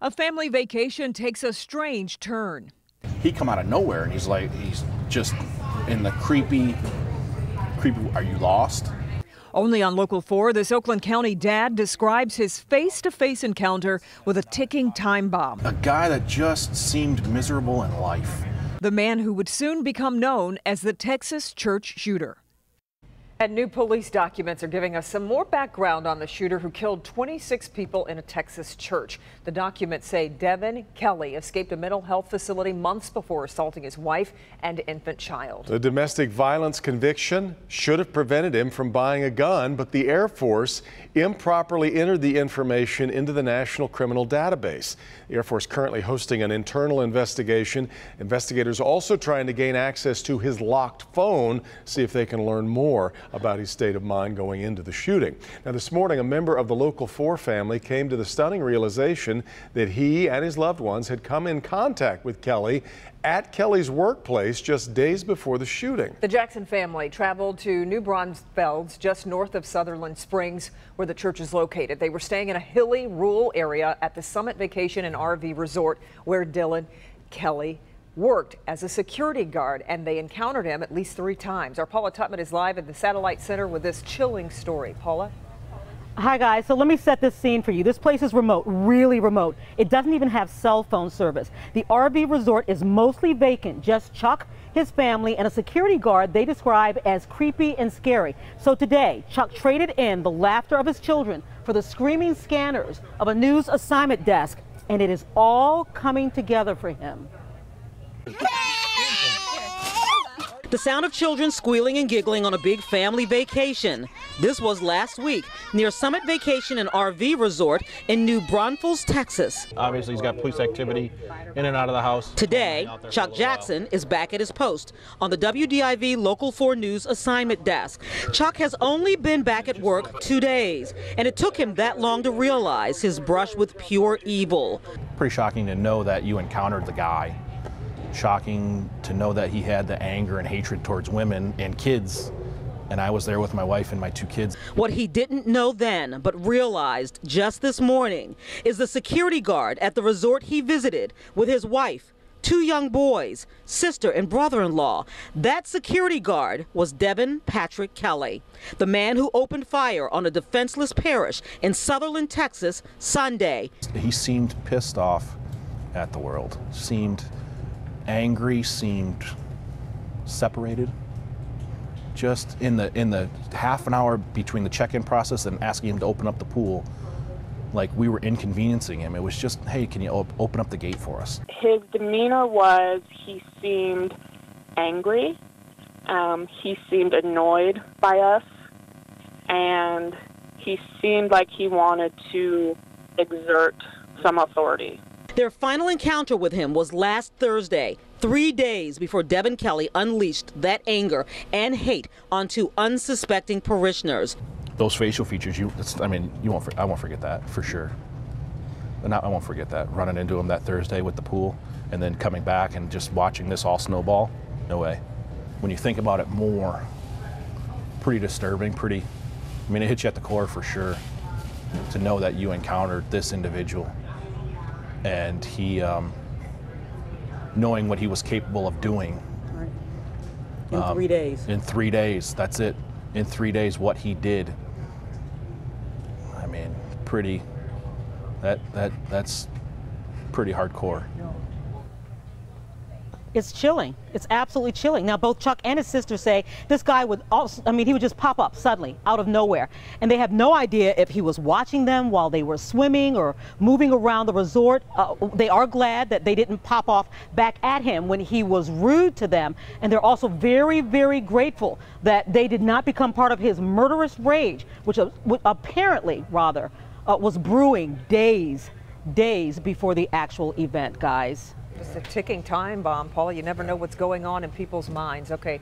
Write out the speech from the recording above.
A family vacation takes a strange turn. He come out of nowhere and he's just in the creepy, are you lost? Only on Local 4, this Oakland County dad describes his face-to-face encounter with a ticking time bomb. A guy that just seemed miserable in life. The man who would soon become known as the Texas church shooter. And new police documents are giving us some more background on the shooter who killed 26 people in a Texas church. The documents say Devin Kelly escaped a mental health facility months before assaulting his wife and infant child. The domestic violence conviction should have prevented him from buying a gun, but the Air Force improperly entered the information into the National Criminal Database. The Air Force currently hosting an internal investigation. Investigators also trying to gain access to his locked phone, see if they can learn more about his state of mind going into the shooting. Now, this morning, a member of the Local 4 family came to the stunning realization that he and his loved ones had come in contact with Kelly at Kelly's workplace just days before the shooting. The Jackson family traveled to New Braunfels, just north of Sutherland Springs, where the church is located. They were staying in a hilly, rural area at the Summit Vacation and RV Resort, where Dylan Kelly worked as a security guard, and they encountered him at least 3 times. Our Paula Tutman is live at the Satellite Center with this chilling story. Paula? Hi guys, so let me set this scene for you. This place is remote, really remote. It doesn't even have cell phone service. The RV resort is mostly vacant, just Chuck, his family, and a security guard they describe as creepy and scary. So today, Chuck traded in the laughter of his children for the screaming scanners of a news assignment desk, and it is all coming together for him. The sound of children squealing and giggling on a big family vacation. This was last week near Summit Vacation and RV Resort in New Braunfels, Texas. Obviously, he's got police activity in and out of the house. Today, Chuck Jackson is back at his post on the WDIV Local 4 News assignment desk. Chuck has only been back at work 2 days, and it took him that long to realize his brush with pure evil. Pretty shocking to know that you encountered the guy. Shocking to know that he had the anger and hatred towards women and kids, and I was there with my wife and my 2 kids. What he didn't know then, but realized just this morning, is the security guard at the resort he visited with his wife, 2 young boys, sister and brother-in-law. That security guard was Devin Patrick Kelly, the man who opened fire on a defenseless parish in Sutherland, Texas, Sunday. He seemed pissed off at the world, seemed angry, seemed separated. Just in the half an hour between the check-in process and asking him to open up the pool, like we were inconveniencing him. It was just, hey, can you open up the gate for us? His demeanor was, he seemed angry, he seemed annoyed by us, and he seemed like he wanted to exert some authority. Their final encounter with him was last Thursday, 3 days before Devin Kelly unleashed that anger and hate onto unsuspecting parishioners. Those facial features, I won't forget that for sure. I won't forget that, running into him that Thursday with the pool and then coming back and just watching this all snowball. No way. When you think about it more, pretty disturbing, it hits you at the core for sure to know that you encountered this individual. And he, knowing what he was capable of doing. In 3 days. In 3 days, that's it. In 3 days, what he did. I mean, that's pretty hardcore. It's chilling. It's absolutely chilling. Now, both Chuck and his sister say this guy would he would just pop up suddenly out of nowhere. And they have no idea if he was watching them while they were swimming or moving around the resort. They are glad that they didn't pop off back at him when he was rude to them. And they're also very, very grateful that they did not become part of his murderous rage, which apparently, was brewing days before the actual event, guys. It's a ticking time bomb, Paula. You never know what's going on in people's minds. Okay.